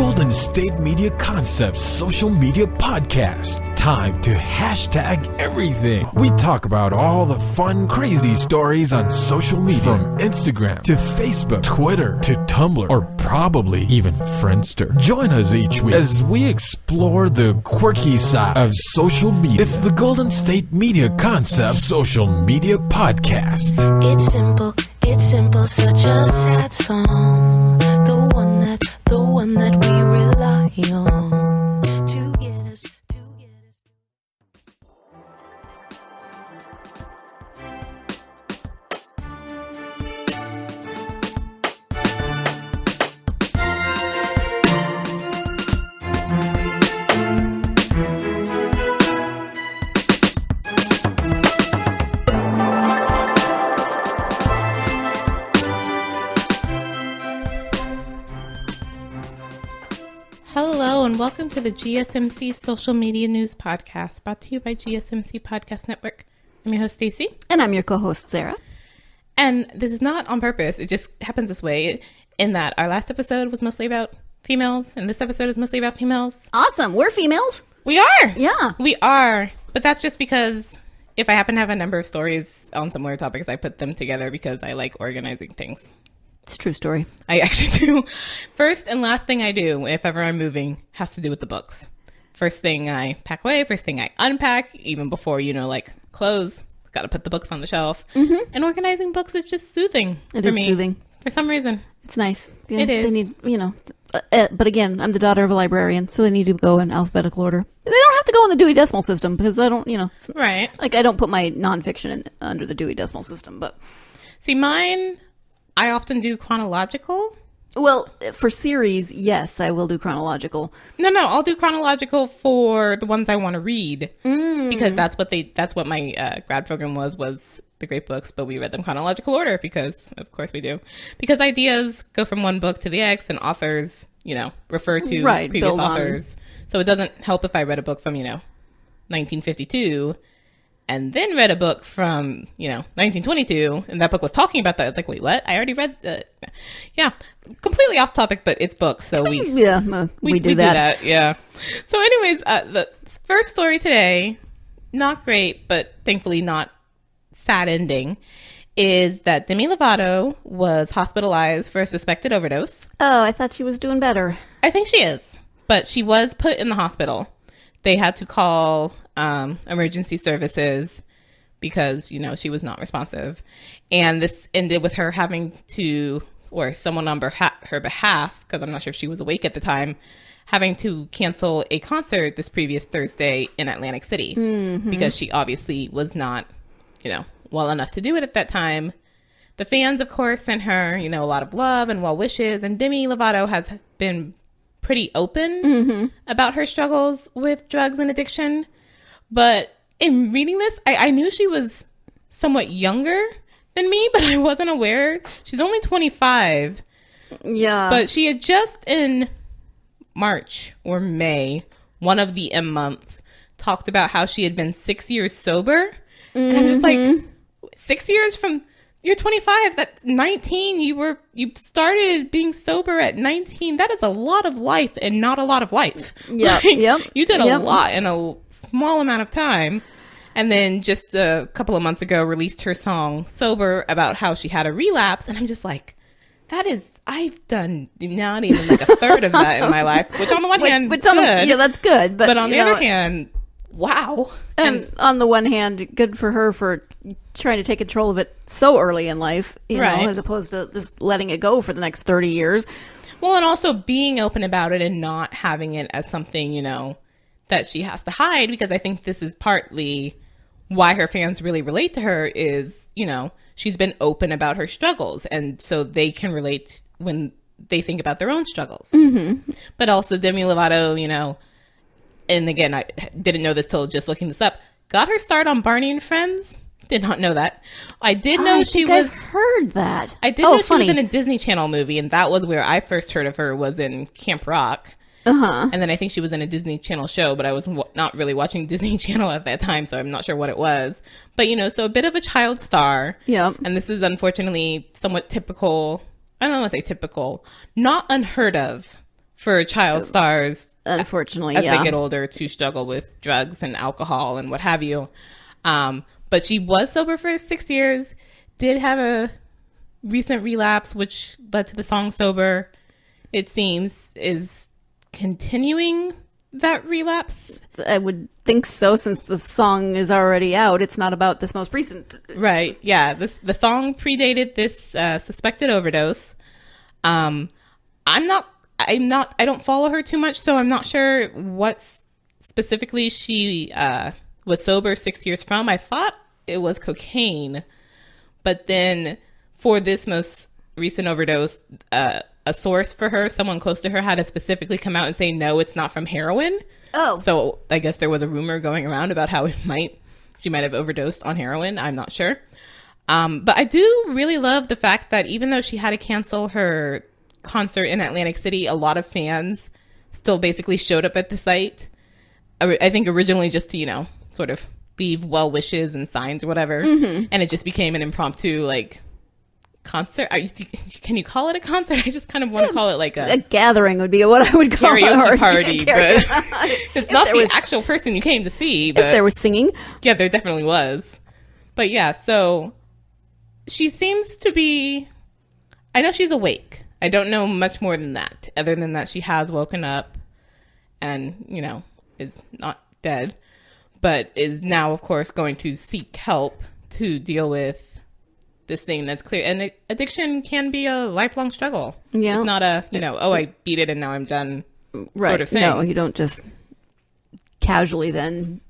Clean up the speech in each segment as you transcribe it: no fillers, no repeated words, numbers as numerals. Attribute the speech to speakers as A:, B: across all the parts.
A: Golden State Media Concepts social media podcast. Time to hashtag everything. We talk about all the fun, crazy stories on social media. From Instagram to Facebook, Twitter to Tumblr, or probably even Friendster. Join us each week as we explore the quirky side of social media. It's the Golden State Media Concepts social media podcast.
B: It's simple, such a sad song. The one that we rely on to get us.
C: Hello and welcome to the GSMC Social Media News Podcast, brought to you by GSMC Podcast Network. I'm your host, Staci.
D: And I'm your co-host, Sarah.
C: And this is not on purpose. It just happens this way in that our last episode was mostly about females, and this episode is mostly about females.
D: Awesome. We're females.
C: We are!
D: Yeah.
C: We are. But that's just because if I happen to have a number of stories on similar topics, I put them together because I like organizing things.
D: It's a true story.
C: I actually do. First and last thing I do, if ever I'm moving, has to do with the books. First thing I pack away, first thing I unpack, even before, like clothes, got to put the books on the shelf. Mm-hmm. And organizing books is just soothing
D: It
C: for
D: is
C: me.
D: Soothing.
C: For some reason.
D: It's nice. Yeah,
C: it is.
D: They need, but again, I'm the daughter of a librarian, so they need to go in alphabetical order. They don't have to go in the Dewey Decimal System because I don't,
C: Right.
D: Like I don't put my nonfiction under the Dewey Decimal System, but.
C: See, mine, I often do chronological.
D: Well, for series, yes, I will do chronological.
C: No, I'll do chronological for the ones I want to read because that's what my grad program was the great books, but we read them chronological order because, of course, we do. Because ideas go from one book to the next, and authors, refer to previous authors. So it doesn't help if I read a book from, 1952. And then read a book from, 1922, and that book was talking about that. It's like, wait, what? I already read the... Yeah, completely off topic, but it's books, so we do that. Yeah. So anyways, the first story today, not great, but thankfully not sad ending, is that Demi Lovato was hospitalized for a suspected overdose.
D: Oh, I thought she was doing better.
C: I think she is, but she was put in the hospital. They had to call emergency services because, she was not responsive. And this ended with her having to, or someone on her behalf, because I'm not sure if she was awake at the time, having to cancel a concert this previous Thursday in Atlantic City because she obviously was not, well enough to do it at that time. The fans, of course, sent her, a lot of love and well wishes. And Demi Lovato has been pretty open about her struggles with drugs and addiction. But in reading this, I knew she was somewhat younger than me, but I wasn't aware. She's only 25.
D: Yeah.
C: But she had just in March or May, one of the M months, talked about how she had been 6 years sober. And I'm just like, 6 years from... You're 25. That's 19. You started being sober at 19. That is a lot of life and not a lot of life.
D: Yeah.
C: You did a lot in a small amount of time. And then just a couple of months ago released her song Sober about how she had a relapse. And I'm just like, I've done not even like a third of that in my life, which on the one hand, good.
D: Yeah, that's good. But
C: on the other hand, wow.
D: And on the one hand, good for her for trying to take control of it so early in life, know, as opposed to just letting it go for the next 30 years.
C: Well, and also being open about it and not having it as something, that she has to hide, because I think this is partly why her fans really relate to her is, she's been open about her struggles. And so they can relate when they think about their own struggles. Mm-hmm. But also Demi Lovato, and again, I didn't know this till just looking this up, got her start on Barney and Friends. Did not know that. I did know
D: I've heard that.
C: I did know she was in a Disney Channel movie, and that was where I first heard of her, was in Camp Rock. And then I think she was in a Disney Channel show, but I was not really watching Disney Channel at that time, so I'm not sure what it was. But, so a bit of a child star.
D: Yeah.
C: And this is unfortunately somewhat typical. I don't want to say typical. Not unheard of for child stars,
D: unfortunately,
C: as they get older, to struggle with drugs and alcohol and what have you. But she was sober for 6 years, did have a recent relapse, which led to the song Sober. It seems is continuing that relapse.
D: I would think so, since the song is already out. It's not about this most recent.
C: Right. Yeah. The song predated this suspected overdose. I don't follow her too much, so I'm not sure what specifically she was sober 6 years from. I thought it was cocaine, but then for this most recent overdose, a source for her, someone close to her, had to specifically come out and say, no, it's not from heroin.
D: Oh.
C: So I guess there was a rumor going around about how she might have overdosed on heroin. I'm not sure. But I do really love the fact that even though she had to cancel her concert in Atlantic City, a lot of fans still basically showed up at the site. I think originally just to, sort of leave well wishes and signs or whatever. Mm-hmm. And it just became an impromptu, concert. Can you call it a concert? I just kind of want to call it like a
D: gathering would be what I would call it.
C: Karaoke party, but it's not the actual person you came to see. But
D: if there was singing.
C: Yeah, there definitely was. But yeah, so she seems to be, I know she's awake. I don't know much more than that, other than that she has woken up and, is not dead, but is now, of course, going to seek help to deal with this thing that's clear. And addiction can be a lifelong struggle. Yeah. It's not a, I beat it and now I'm done sort of thing.
D: No, you don't just casually then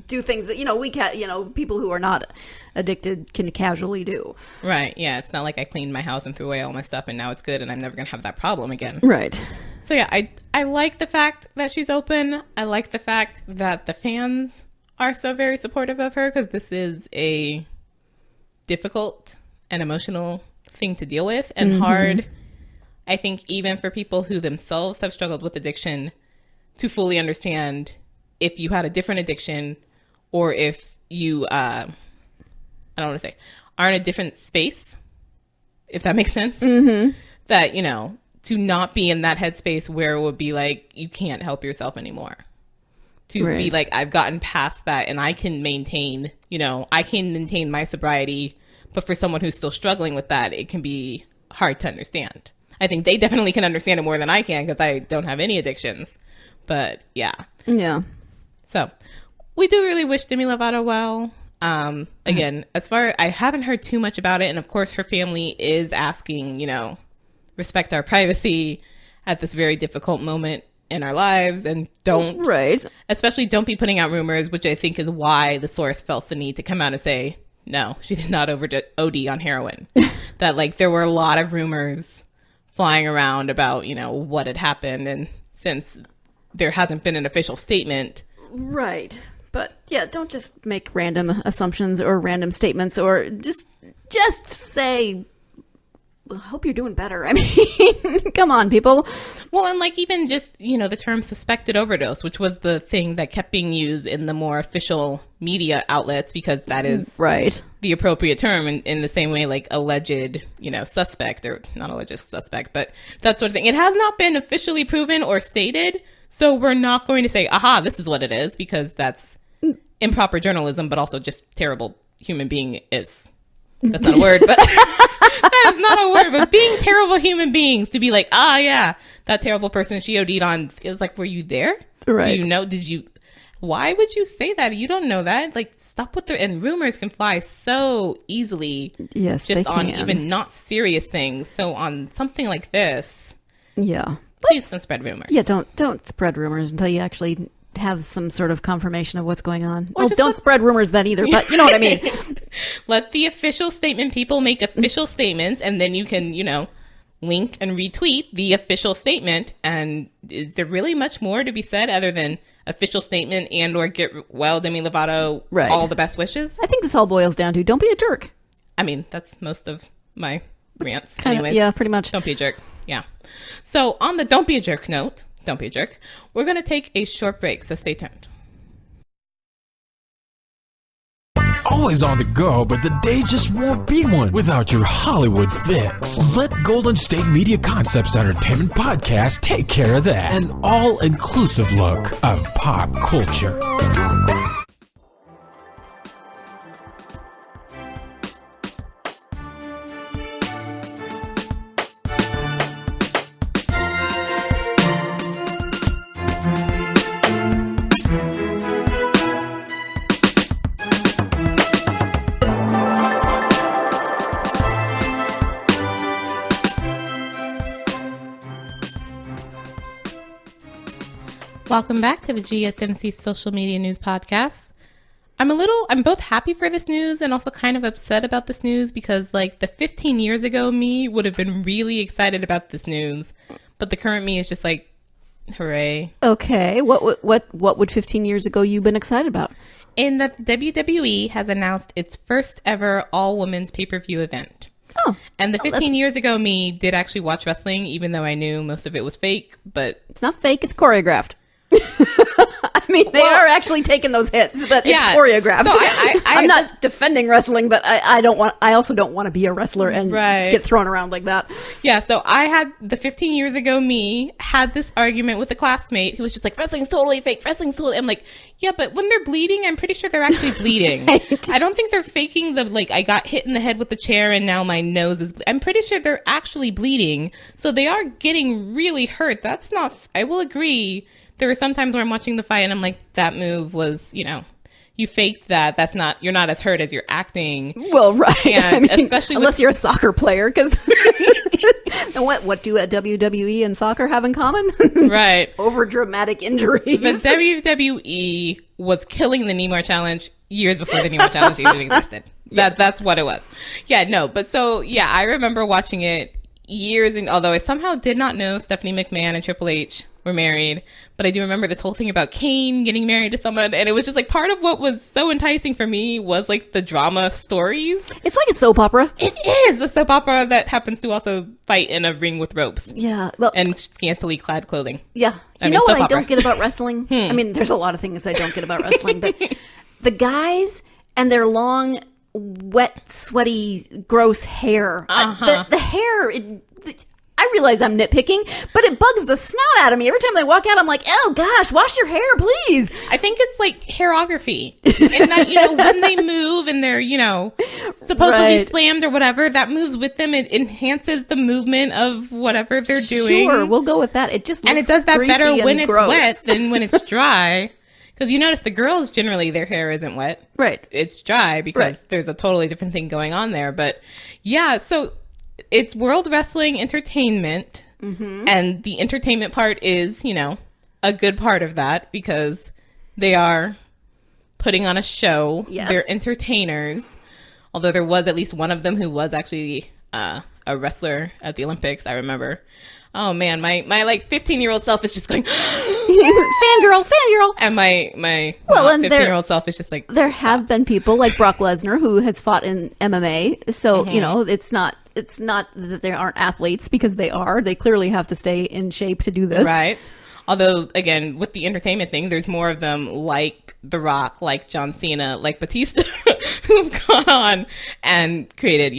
D: do things that, people who are not addicted can casually do.
C: Right. Yeah. It's not like I cleaned my house and threw away all my stuff and now it's good and I'm never going to have that problem again.
D: Right.
C: So yeah, I like the fact that she's open. I like the fact that the fans are so very supportive of her, because this is a difficult and emotional thing to deal with, and hard, I think, even for people who themselves have struggled with addiction, to fully understand if you had a different addiction, or if you I don't want to say are in a different space, if that makes sense. That to not be in that headspace where it would be like you can't help yourself anymore, to be like, I've gotten past that and I can maintain my sobriety. But for someone who's still struggling with that, it can be hard to understand. I think they definitely can understand it more than I can, because I don't have any addictions. But yeah.
D: Yeah.
C: So we do really wish Demi Lovato well. Again, I haven't heard too much about it. And of course, her family is asking, respect our privacy at this very difficult moment in our lives, and especially don't be putting out rumors, which I think is why the source felt the need to come out and say, no, she did not OD on heroin. That there were a lot of rumors flying around about, what had happened. And since there hasn't been an official statement.
D: Right. But yeah, don't just make random assumptions or random statements, or just say, I hope you're doing better. I mean, come on, people.
C: Well, and even just, the term suspected overdose, which was the thing that kept being used in the more official media outlets, because that is the appropriate term, in the same way alleged, suspect, or not alleged suspect, but that sort of thing. It has not been officially proven or stated, so we're not going to say, aha, this is what it is, because that's improper journalism, but also just terrible human being is. That's not a word, but that is not a word, but being terrible human beings, to be like, yeah, that terrible person she OD'd on, is were you there?
D: Right.
C: Do you why would you say that? You don't know that. Stop with and rumors can fly so easily.
D: Yes,
C: just on even not serious things. So on something like this,
D: yeah,
C: please don't spread rumors.
D: Yeah, don't spread rumors until you actually have some sort of confirmation of what's going on. Well, don't spread rumors then either, but you know what I mean.
C: Let the official statement people make official statements, and then you can, link and retweet the official statement. And is there really much more to be said other than official statement and or get well, Demi Lovato, all the best wishes?
D: I think this all boils down to don't be a jerk.
C: I mean, that's most of my rants
D: anyways. Yeah, pretty much.
C: Don't be a jerk. Yeah. So on the don't be a jerk note, don't be a jerk, we're going to take a short break, so stay tuned.
A: All always on the go, but the day just won't be one without your Hollywood fix. Let Golden State Media Concepts Entertainment Podcast take care of that. An all-inclusive look of pop culture.
C: Welcome back to the GSMC Social Media News Podcast. I'm both happy for this news and also kind of upset about this news because like the 15 years ago me would have been really excited about this news, but the current me is just like, hooray.
D: Okay, what would 15 years ago you been excited about?
C: In that the WWE has announced its first ever all-women's pay-per-view event.
D: Oh.
C: And the 15 years ago me did actually watch wrestling, even though I knew most of it was fake, but...
D: It's not fake, it's choreographed. I mean, they are actually taking those hits, but it's choreographed. So I'm not defending wrestling, but I also don't want to be a wrestler and get thrown around like that.
C: Yeah, so I had the 15 years ago me had this argument with a classmate who was just like, wrestling's totally fake, wrestling's totally... I'm like, yeah, but when they're bleeding, I'm pretty sure they're actually bleeding. Right. I don't think they're faking the, like, I got hit in the head with the chair and now my nose is... I'm pretty sure they're actually bleeding. So they are getting really hurt. That's not... I will agree. There were some times where I'm watching the fight and I'm like, that move was, you faked that. That's not, you're not as hurt as you're acting.
D: Well, right.
C: And especially
D: unless you're a soccer player, because what do a WWE and soccer have in common?
C: Right.
D: Over dramatic injuries.
C: The WWE was killing the Nemo Challenge years before the Nemo Challenge even existed. Yes. That's what it was. Yeah, no, but so, yeah, I remember watching it years, and although I somehow did not know Stephanie McMahon and Triple H were married, but I do remember this whole thing about Kane getting married to someone, and it was just like part of what was so enticing for me was like the drama stories.
D: It's like a soap opera.
C: It is a soap opera that happens to also fight in a ring with ropes.
D: Yeah, well, and
C: scantily clad clothing.
D: Yeah, you know what I don't get about wrestling? I mean, there's a lot of things I don't get about wrestling, but the guys and their long, wet, sweaty, gross hair. The hair. I realize I'm nitpicking, but it bugs the snot out of me. Every time they walk out, I'm like, oh gosh, wash your hair, please.
C: I think it's like hairography. And that, when they move and they're, supposedly slammed or whatever, that moves with them. It enhances the movement of whatever they're doing.
D: Sure, we'll go with that. It just looks
C: and it does that better when it's
D: gross.
C: Wet than when it's dry. Because you notice the girls, generally, their hair isn't wet.
D: Right.
C: It's dry because there's a totally different thing going on there. But yeah, so... It's World Wrestling Entertainment, and the entertainment part is, a good part of that because they are putting on a show.
D: Yes.
C: They're entertainers, although there was at least one of them who was actually a wrestler at the Olympics, I remember. Oh man, my like 15-year-old self is just going
D: fangirl.
C: And my 15-year-old self is just like
D: there have been people like Brock Lesnar who has fought in MMA, so it's not that they aren't athletes because they are. They clearly have to stay in shape to do this.
C: Right. Although, again, with the entertainment thing, there's more of them like The Rock, like John Cena, like Batista, who've gone on and created,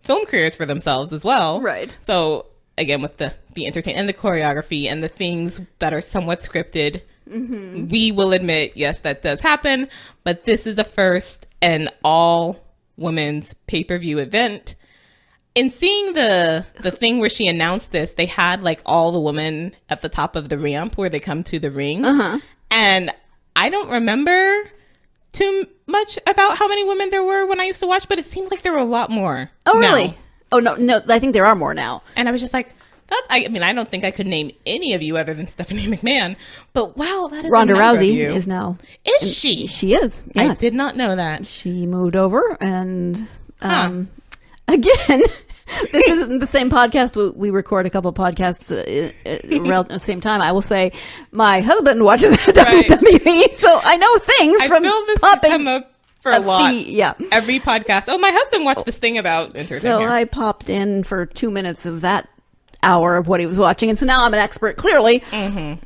C: film careers for themselves as well.
D: Right.
C: So, again, with the entertainment and the choreography and the things that are somewhat scripted, we will admit, yes, that does happen. But this is a first and all-women's pay-per-view event. In seeing the thing where she announced this, they had like all the women at the top of the ramp where they come to the ring. And I don't remember too much about how many women there were when I used to watch, but it seemed like there were a lot more.
D: Oh, really? Oh, no, I think there are more now.
C: And I was just like, I don't think I could name any of you other than Stephanie McMahon, but wow, that is
D: Ronda Rousey is now.
C: Is she?
D: She is, yes.
C: I did not know that.
D: She moved over and... Again, this isn't the same podcast. We record a couple of podcasts around the same time. I will say my husband watches WWE, so I know things
C: I
D: from
C: feel this
D: popping
C: come up for a lot.
D: Yeah.
C: Every podcast. Oh, my husband watched this thing about insert
D: So
C: in here.
D: I popped in for 2 minutes of that hour of what he was watching, and so now I'm an expert, clearly.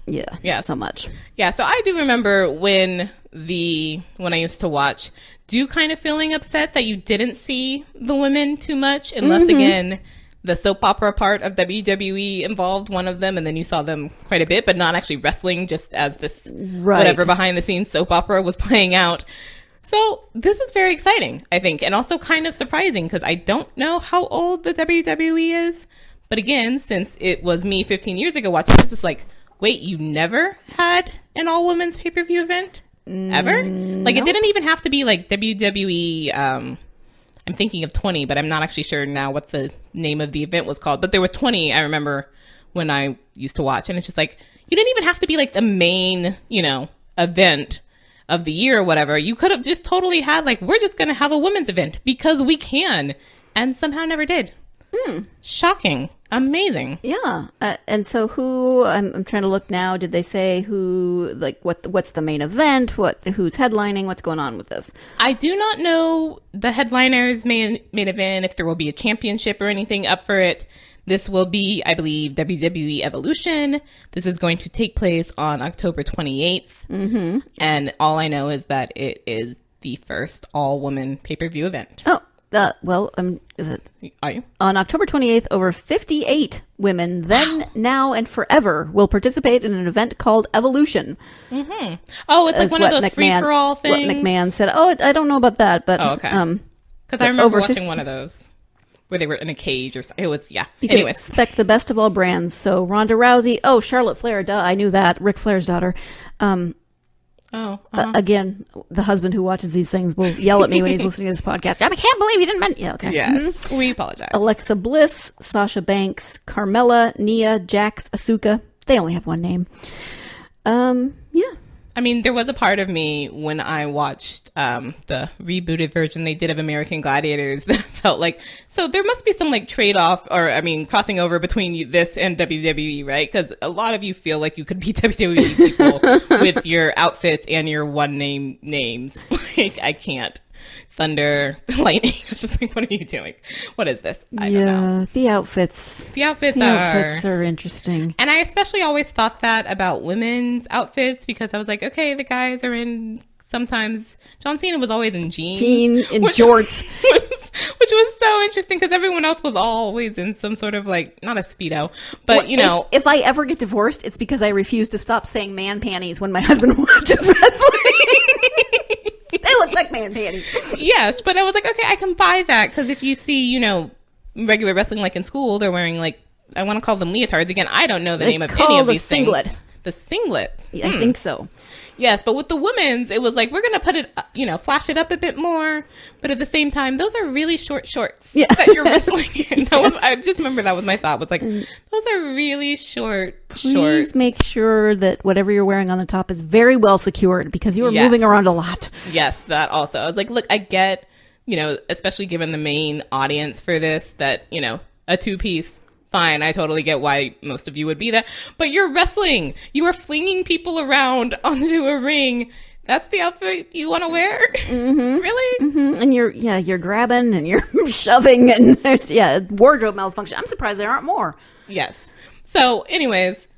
D: Yeah, so much.
C: Yeah, so I do remember when when I used to watch, do kind of feeling upset that you didn't see the women too much, unless again the soap opera part of WWE involved one of them, and then you saw them quite a bit, but not actually wrestling, just as this whatever behind the scenes soap opera was playing out. So this is very exciting, I think, and also kind of surprising, because I don't know how old the WWE is. But again, since it was me 15 years ago watching this, it's like, wait, you never had an all-women's pay-per-view event? Ever? Like, it didn't even have to be like WWE, I'm thinking of 20, but I'm not actually sure now what the name of the event was called. But there was 20, I remember, when I used to watch. And it's just like, you didn't even have to be like the main, event of the year or whatever. You could have just totally had like, we're just going to have a women's event because we can. And somehow never did. Shocking. Amazing.
D: Yeah. And so who, I'm trying to look now, did they say who, like, what's the main event? Who's headlining? What's going on with this?
C: I do not know the headliner's main event, if there will be a championship or anything up for it. This will be, I believe, WWE Evolution. This is going to take place on October 28th. Mm-hmm. And all I know is that it is the first all-woman pay-per-view event.
D: Oh.
C: Are you?
D: On October 28th, over 58 women, then, now, and forever, will participate in an event called Evolution.
C: Mm-hmm. Oh, it's like one of those free-for-all things?
D: What McMahon said. Oh, I don't know about that, but...
C: Oh, okay. Because I remember watching one of those where they were in a cage or something. It was, yeah.
D: You can expect the best of all brands. So Ronda Rousey. Oh, Charlotte Flair. Duh, I knew that. Ric Flair's daughter. Again, the husband who watches these things will yell at me when he's listening to this podcast. I can't believe you didn't mention... Yeah, okay.
C: Yes, we apologize.
D: Alexa Bliss, Sasha Banks, Carmella, Nia, Jax, Asuka. They only have one name. Yeah.
C: I mean, there was a part of me when I watched the rebooted version they did of American Gladiators that felt like, so there must be some like trade-off or, I mean, crossing over between this and WWE, right? Because a lot of you feel like you could be WWE people with your outfits and your one-name names. Like, I can't. Thunder, lightning. I was just like, what are you doing? What is this? I don't know.
D: The outfits.
C: The outfits are
D: interesting.
C: And I especially always thought that about women's outfits because I was like, okay, the guys are in sometimes. John Cena was always in jeans.
D: And jorts.
C: Which was so interesting because everyone else was always in some sort of like, not a Speedo, but
D: If I ever get divorced, it's because I refuse to stop saying man panties when my husband watches wrestling. They look like man panties.
C: Yes, but I was like, okay, I can buy that because if you see, regular wrestling like in school, they're wearing like, I want to call them leotards. Again, I don't know the name of any of these things. The singlet.
D: Yeah, I think so.
C: Yes, but with the women's, it was like, we're going to put it, flash it up a bit more. But at the same time, those are really short shorts that you're wrestling in. I just remember that was my thought. Was like, those are really short shorts.
D: Please make sure that whatever you're wearing on the top is very well secured because you are moving around a lot.
C: Yes, that also. I was like, look, I get, especially given the main audience for this, that, a two-piece. Fine, I totally get why most of you would be that. But you're wrestling. You are flinging people around onto a ring. That's the outfit you want to wear? Mm-hmm. Really?
D: Mm-hmm. And you're grabbing and you're shoving and there's, wardrobe malfunction. I'm surprised there aren't more.
C: Yes. So anyways,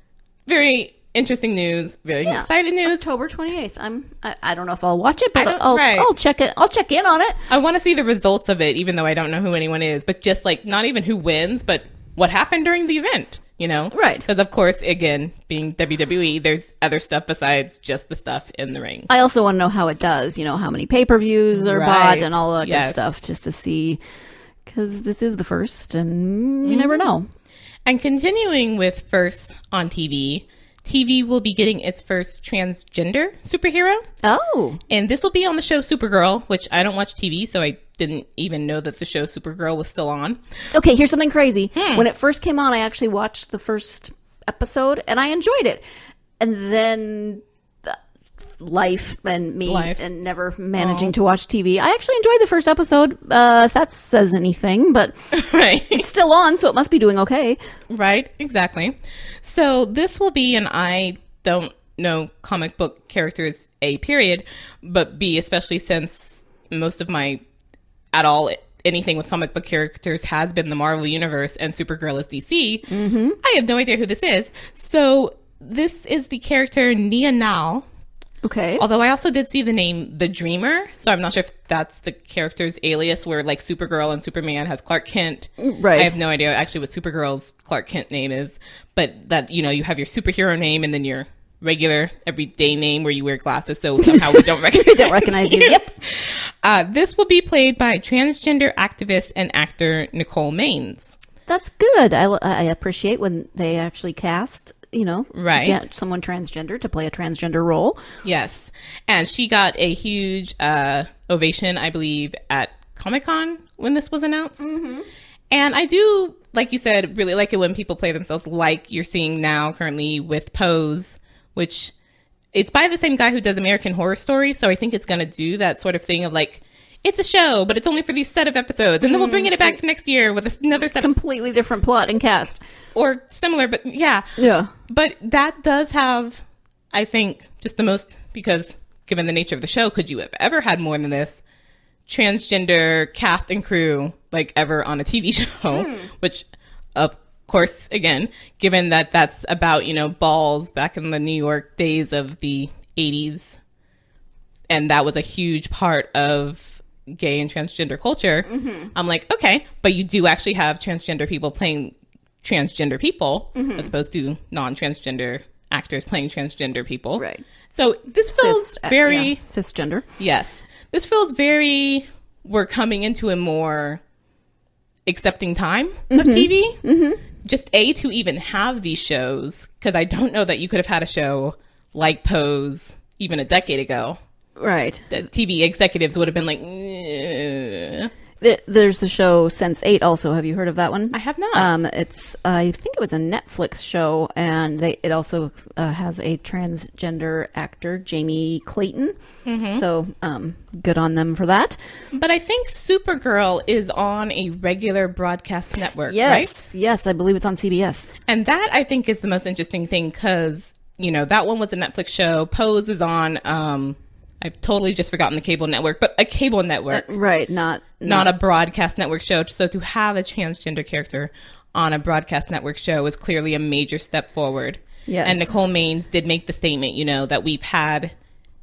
C: very interesting news. Very exciting news.
D: October 28th. I don't know if I'll watch it, but I'll check it. I'll check in on it.
C: I want to see the results of it, even though I don't know who anyone is, but just like not even who wins, but what happened during the event,
D: Right.
C: Because, of course, again, being WWE, there's other stuff besides just the stuff in the ring.
D: I also want to know how it does, how many pay-per-views are bought and all that good stuff, just to see, because this is the first, and you never know.
C: And continuing with first on TV will be getting its first transgender superhero.
D: Oh.
C: And this will be on the show Supergirl, which I don't watch TV, so I didn't even know that the show Supergirl was still on.
D: Okay, here's something crazy. When it first came on, I actually watched the first episode, and I enjoyed it. And then life and me and never managing to watch TV. I actually enjoyed the first episode, if that says anything, but it's still on, so it must be doing okay.
C: Right, exactly. So this will be, and I don't know comic book characters, A, period, but B, especially since most of my, anything with comic book characters has been the Marvel Universe and Supergirl is DC. Mm-hmm. I have no idea who this is. So this is the character Nia Nal.
D: Okay.
C: Although I also did see the name The Dreamer, so I'm not sure if that's the character's alias, where like Supergirl and Superman has Clark Kent.
D: Right.
C: I have no idea actually what Supergirl's Clark Kent name is, but that, you know, you have your superhero name and then your regular everyday name where you wear glasses, so somehow we don't recognize
D: you. Yep.
C: This will be played by transgender activist and actor Nicole Maines.
D: That's good. I appreciate when they actually cast, you know,
C: right,
D: someone transgender to play a transgender role.
C: Yes. And she got a huge ovation, I believe, at Comic-Con when this was announced. Mm-hmm. And I do, like you said, really like it when people play themselves, like you're seeing now currently with Pose, which it's by the same guy who does American Horror Story. So I think it's going to do that sort of thing of like, it's a show, but it's only for these set of episodes. And then we'll bring it back next year with another set
D: completely different plot and cast.
C: Or similar, but yeah.
D: Yeah.
C: But that does have, I think, just the most, because given the nature of the show, could you have ever had more than this transgender cast and crew like ever on a TV show? Which, of course, again, given that that's about, you know, balls back in the New York days of the 80s. And that was a huge part of gay and transgender culture. Mm-hmm. I'm like, okay, but you do actually have transgender people playing transgender people, as opposed to non-transgender actors playing transgender people.
D: Right.
C: So this feels very
D: cisgender.
C: Yes. This feels very, we're coming into a more accepting time of TV. Mm-hmm. Just to even have these shows, because I don't know that you could have had a show like Pose even a decade ago.
D: Right.
C: The TV executives would have been like, eh.
D: There's the show Sense8 also. Have you heard of that one?
C: I have not.
D: It's, I think it was a Netflix show, and it also has a transgender actor, Jamie Clayton. Mm-hmm. So good on them for that.
C: But I think Supergirl is on a regular broadcast network,
D: yes,
C: right?
D: Yes, I believe it's on CBS.
C: And that, I think, is the most interesting thing, because, you know, that one was a Netflix show. Pose is on... I've totally just forgotten the cable network, but a cable network.
D: Right, not
C: a broadcast network show. So to have a transgender character on a broadcast network show is clearly a major step forward.
D: Yes.
C: And Nicole Maines did make the statement, you know, that we've had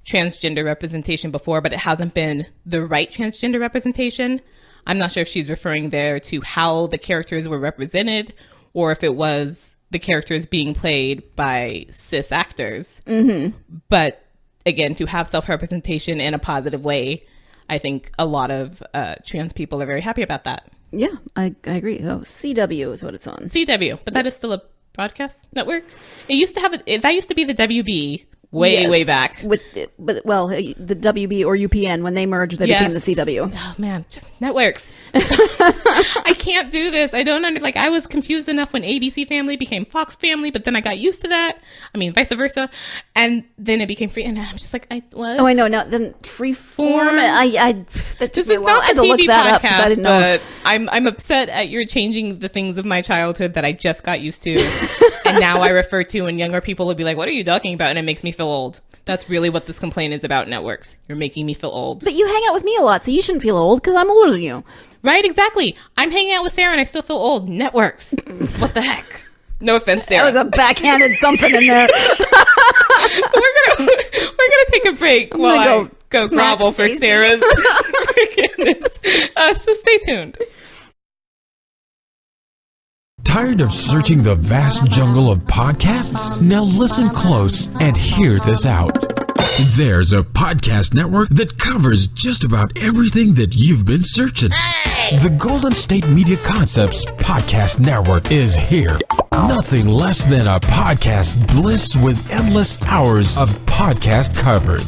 C: transgender representation before, but it hasn't been the right transgender representation. I'm not sure if she's referring there to how the characters were represented, or if it was the characters being played by cis actors. Mm-hmm. But again, to have self-representation in a positive way, I think a lot of trans people are very happy about that.
D: Yeah, I agree. Oh, CW is what it's on.
C: CW, but that is still a broadcast network. It used to have that used to be the WB way back.
D: The WB or UPN, when they merged, they became the CW.
C: Oh man, just networks. I can't do this. I don't I was confused enough when ABC Family became Fox Family, but then I got used to that. I mean, vice versa, and then it became free. And I'm just like, what?
D: Oh, I know. Now then, Freeform. That
C: this
D: is
C: is not
D: I had
C: the
D: to look
C: TV
D: that
C: podcast,
D: up, I didn't know.
C: but I'm upset at your changing the things of my childhood that I just got used to, and now I refer to, and younger people would be like, "What are you talking about?" And it makes me feel old. That's really what this complaint is about, networks. You're making me feel old.
D: But you hang out with me a lot, so you shouldn't feel old, because I'm older than you.
C: Right, exactly. I'm hanging out with Sarah and I still feel old. Networks. What the heck? No offense, Sarah.
D: That was a backhanded something in there.
C: We're gonna take a break while I go grovel for Sarah's forgiveness. So stay tuned.
A: Tired of searching the vast jungle of podcasts? Now listen close and hear this out. There's a podcast network that covers just about everything that you've been searching. Hey! The Golden State Media Concepts Podcast Network is here. Nothing less than a podcast bliss with endless hours of podcast coverage.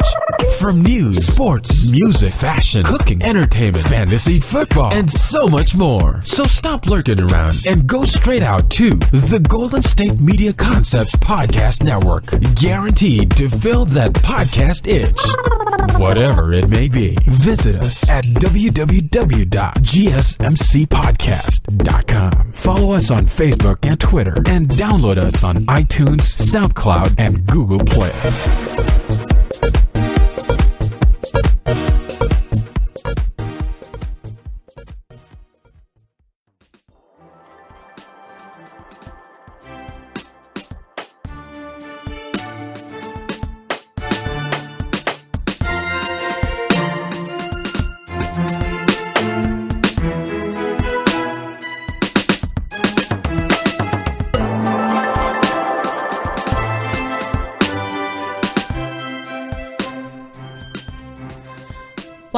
A: From news, sports, music, fashion, cooking, entertainment, fantasy, football, and so much more. So stop lurking around and go straight out to the Golden State Media Concepts Podcast Network. Guaranteed to fill that podcast itch. Whatever it may be. Visit us at www.gsmcpodcast.com. Follow us on Facebook and Twitter, and download us on iTunes, SoundCloud, and Google Play.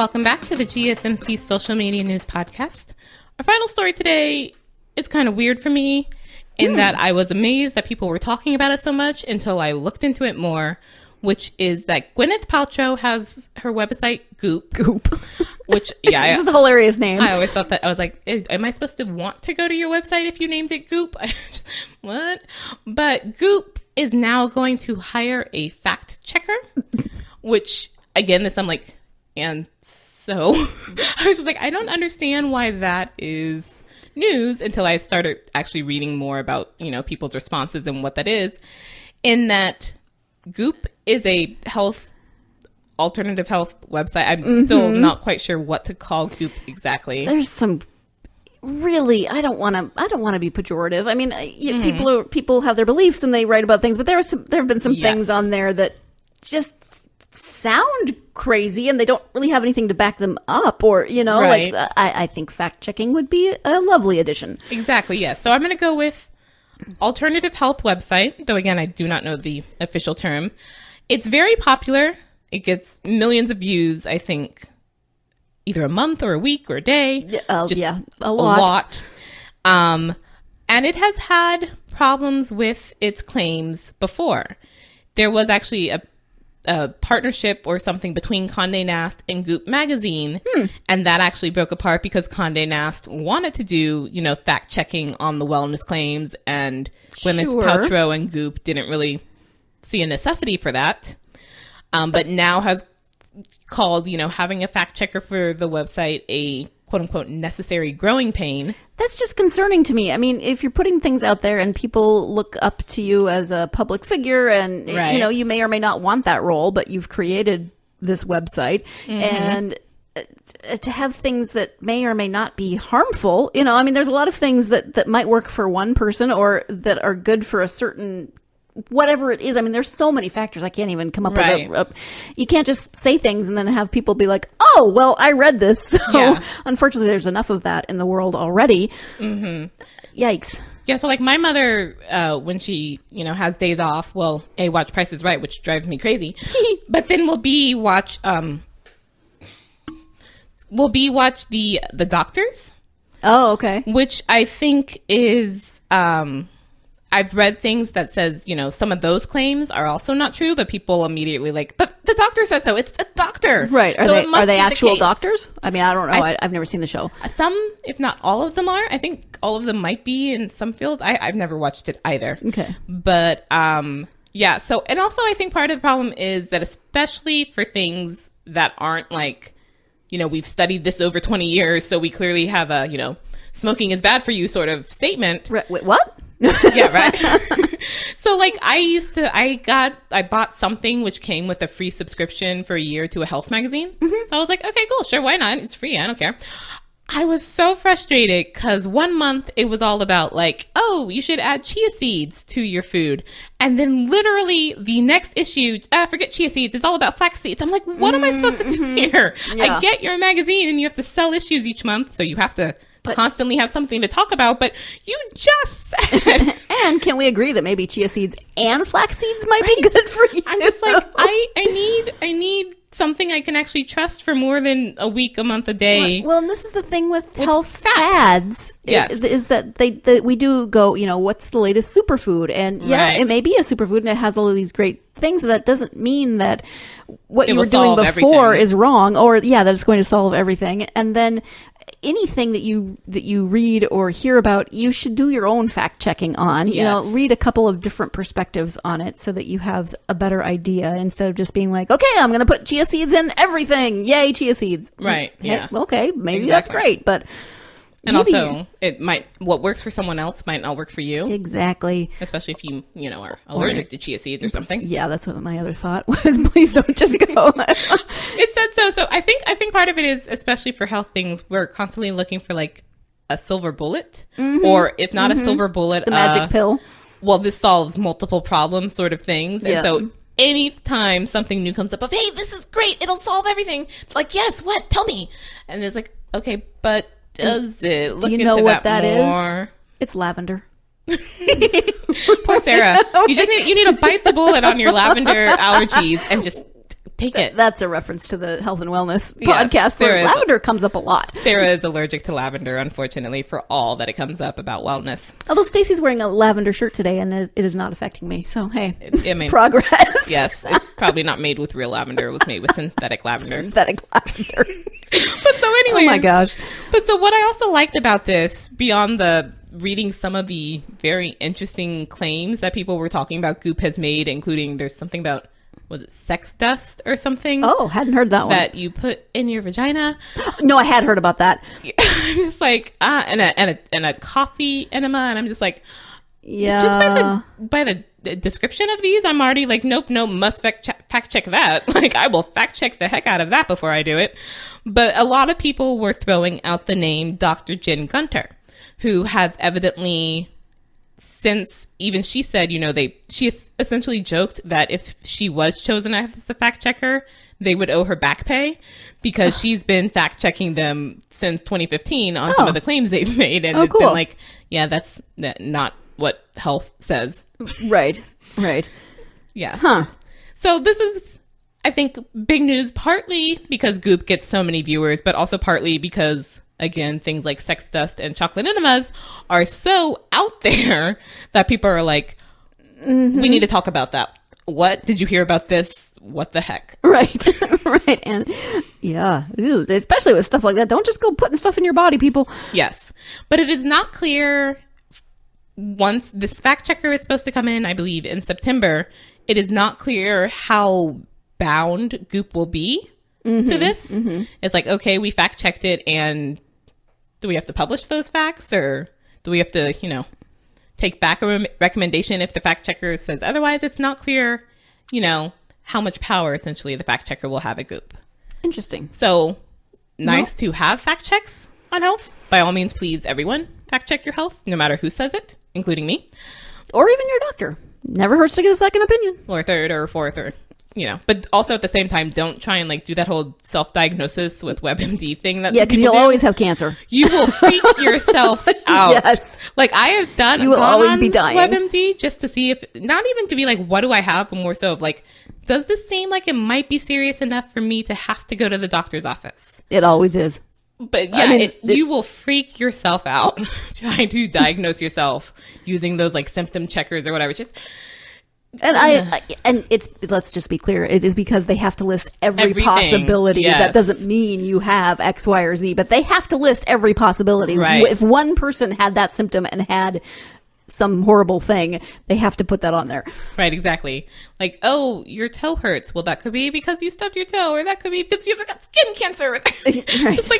C: Welcome back to the GSMC Social Media News Podcast. Our final story today is kind of weird for me in that I was amazed that people were talking about it so much until I looked into it more, which is that Gwyneth Paltrow has her website Goop. Which, yeah.
D: This is a hilarious name.
C: I always thought that. I was like, am I supposed to want to go to your website if you named it Goop? What? But Goop is now going to hire a fact checker, which, again, I'm like, and so I was just like, I don't understand why that is news until I started actually reading more about, people's responses and what that is. In that Goop is a alternative health website. I'm still not quite sure what to call Goop exactly.
D: There's some really, I don't want to be pejorative. I mean, people have their beliefs and they write about things, but there have been some things on there that just sound crazy and they don't really have anything to back them up, or
C: right.
D: like I think fact checking would be a lovely addition.
C: Exactly. Yes. So I'm going to go with alternative health website, though again I do not know the official term. It's very popular. It gets millions of views, I think, either a month or a week or a day.
D: A lot.
C: And it has had problems with its claims before. There was actually a partnership or something between Condé Nast and Goop magazine, and that actually broke apart because Condé Nast wanted to do, fact checking on the wellness claims, and Gwyneth Paltrow and Goop didn't really see a necessity for that. But now has called, having a fact checker for the website a quote unquote necessary growing pain.
D: That's just concerning to me. I mean, if you're putting things out there and people look up to you as a public figure and, you may or may not want that role, but you've created this website and to have things that may or may not be harmful, I mean, there's a lot of things that might work for one person or that are good for a certain whatever it is. I mean, there's so many factors. I can't even come up with you can't just say things and then have people be like, oh, well, I read this. So unfortunately, there's enough of that in the world already. Yikes.
C: Yeah. So like my mother, when she, has days off, watch Price is Right, which drives me crazy. But then we'll watch the doctors.
D: Oh, okay.
C: Which I think is, I've read things that says, some of those claims are also not true, but people immediately but the doctor says so. It's the doctor.
D: Right. Are they actual doctors? I mean, I don't know. I've never seen the show.
C: Some, if not all of them are. I think all of them might be in some fields. I've never watched it either.
D: Okay.
C: But, yeah. So, and also I think part of the problem is that especially for things that aren't we've studied this over 20 years, so we clearly have a, smoking is bad for you sort of statement.
D: Wait, what?
C: Yeah, right. So I bought something which came with a free subscription for a year to a health magazine. So I was like, okay, cool, sure, why not? It's free, I don't care. I was so frustrated because 1 month it was all about oh, you should add chia seeds to your food. And then literally the next issue, forget chia seeds, it's all about flax seeds. I'm like, what am I supposed to do here? Yeah. I get your magazine and you have to sell issues each month, so you have to constantly have something to talk about, but you just said.
D: And can we agree that maybe chia seeds and flax seeds might be good for you?
C: I'm just like, I need something I can actually trust for more than a week, a month, a day.
D: Well, and this is the thing with health fads.
C: Yes.
D: Is that we do go, what's the latest superfood? And it may be a superfood and it has all of these great things. That doesn't mean that what you were doing before is wrong, or that it's going to solve everything. And then anything that you read or hear about, you should do your own fact checking on.
C: Yes.
D: Read a couple of different perspectives on it so that you have a better idea instead of just being like, okay, I'm going to put chia seeds in everything. Yay, chia seeds.
C: Right. Yeah.
D: Okay, maybe that's great, but
C: and also what works for someone else might not work for you.
D: Exactly.
C: Especially if you are allergic to chia seeds or something.
D: Yeah, that's what my other thought was. Please don't just go.
C: It said so. So I think part of it is, especially for health things, we're constantly looking for a silver bullet, or if not a silver bullet,
D: the magic pill.
C: Well, this solves multiple problems, sort of things. And so anytime something new comes up of, hey, this is great, it'll solve everything. It's like, yes, what? Tell me. And it's like, okay, but does it? Look, do you know what that is?
D: It's lavender.
C: Poor Sarah. You need to bite the bullet on your lavender allergies and just take it.
D: That's a reference to the health and wellness
C: Yes,
D: podcast
C: there
D: where
C: is.
D: lavender comes up a lot.
C: Sarah is allergic to lavender, unfortunately, for all that it comes up about wellness.
D: Although Staci's wearing a lavender shirt today, and it is not affecting me. So, hey,
C: I mean,
D: progress.
C: yes, it's probably not made with real lavender. It was made with synthetic lavender.
D: Synthetic lavender.
C: But so anyway.
D: Oh my gosh.
C: But so what I also liked about this, beyond the reading some of the very interesting claims that people were talking about Goop has made, including there's something about, was it sex dust or something?
D: Oh, hadn't heard that one.
C: That you put in your vagina.
D: No, I had heard about that.
C: I'm just like, and a coffee enema, and I'm just like,
D: Yeah.
C: just by the description of these, I'm already like, nope, must fact check that. Like, I will fact check the heck out of that before I do it. But a lot of people were throwing out the name Dr. Jen Gunter, who has evidently, since even she said, she essentially joked that if she was chosen as a fact checker, they would owe her back pay because she's been fact checking them since 2015 on some of the claims they've made. And it's been like, yeah, that's not what health says.
D: Right.
C: Yes.
D: Huh.
C: So this is, I think, big news, partly because Goop gets so many viewers, but also partly because, again, things like sex dust and chocolate enemas are so out there that people are like, we need to talk about that. What did you hear about this? What the heck?
D: Right. Right. And yeah, ew, especially with stuff like that. Don't just go putting stuff in your body, people.
C: Yes. But it is not clear, once this fact checker is supposed to come in, I believe in September, it is not clear how bound Goop will be to this. It's like, okay, we fact checked it, and do we have to publish those facts, or do we have to, take back a recommendation if the fact checker says otherwise? It's not clear, how much power essentially the fact checker will have at Goop.
D: Interesting.
C: So nice to have fact checks on health. By all means, please, everyone, fact check your health, no matter who says it, including me.
D: Or even your doctor. Never hurts to get a second opinion.
C: Or third or fourth, or but also at the same time, don't try and do that whole self-diagnosis with WebMD thing that
D: because you'll always have cancer.
C: You will freak yourself out.
D: Yes.
C: Like, I have done,
D: you will always be dying.
C: WebMD just to see if, not even to be like, what do I have, but more so of like, does this seem like it might be serious enough for me to have to go to the doctor's office?
D: It always is.
C: But yeah, you will freak yourself out trying to diagnose yourself using those symptom checkers or whatever. It's just,
D: and it's, let's just be clear, it is because they have to list everything. Possibility.
C: Yes.
D: That doesn't mean you have X, Y, or Z, but they have to list every possibility.
C: Right.
D: If one person had that symptom and had some horrible thing, they have to put that on there.
C: Right, exactly. Like, oh, your toe hurts. Well, that could be because you stubbed your toe, or that could be because you've got skin cancer.
D: Right.
C: It's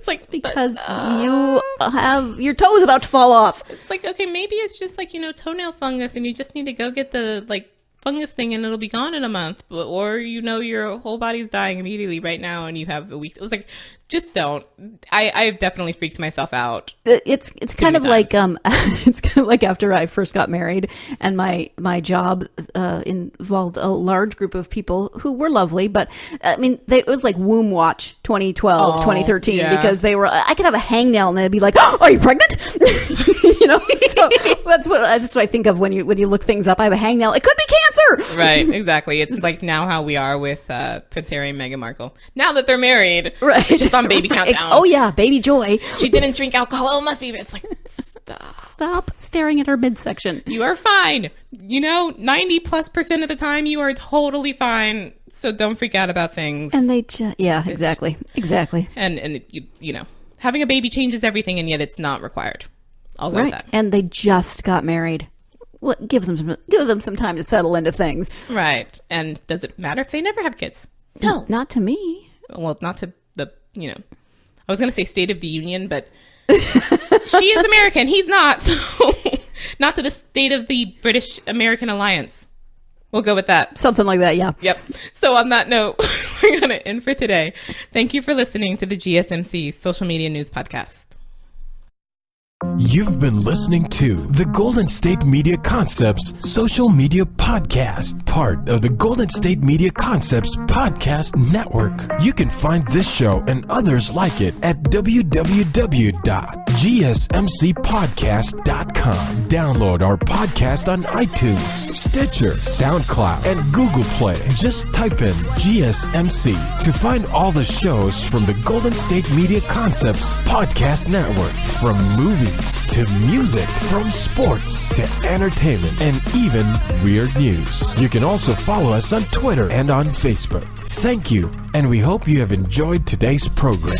C: like
D: because you have your toe is about to fall off.
C: It's like, okay, maybe it's just toenail fungus, and you just need to go get the fungus thing, and it'll be gone in a month. Or your whole body's dying immediately right now, and you have a week. It was like, just don't. I've definitely freaked myself out.
D: It's kind of like it's kind of like after I first got married, and my job involved a large group of people who were lovely, but it was like Womb Watch 2012, 2013,
C: yeah.
D: because they were. I could have a hangnail, and they'd be like, "Oh, are you pregnant?" So that's what I think of when you look things up. I have a hangnail. It could be cancer.
C: Right, exactly. It's like now how we are with Prince Harry and Meghan Markle. Now that they're married,
D: right?
C: Just on baby countdown.
D: Oh yeah, baby joy.
C: She didn't drink alcohol. Oh, it must be. It's like,
D: stop staring at her midsection.
C: You are fine. 90+% of the time you are totally fine. So don't freak out about things.
D: And they exactly.
C: And having a baby changes everything, and yet it's not required. I'll go with that.
D: And they just got married. Well, give them some time to settle into things.
C: Right. And does it matter if they never have kids? No.
D: Not to me.
C: Well, not to the, I was going to say State of the Union, but she is American. He's not. So not to the State of the British-American Alliance. We'll go with that.
D: Something like that, yeah.
C: Yep. So on that note, we're going to end for today. Thank you for listening to the GSMC Social Media News Podcast.
A: You've been listening to the Golden State Media Concepts Social Media Podcast, part of the Golden State Media Concepts Podcast Network. You can find this show and others like it at www.gsmcpodcast.com. Download our podcast on iTunes, Stitcher, SoundCloud, and Google Play. Just type in GSMC to find all the shows from the Golden State Media Concepts Podcast Network, from movies to music, from sports to entertainment, and even weird news. You can also follow us on Twitter and on Facebook. Thank you, and we hope you have enjoyed today's program.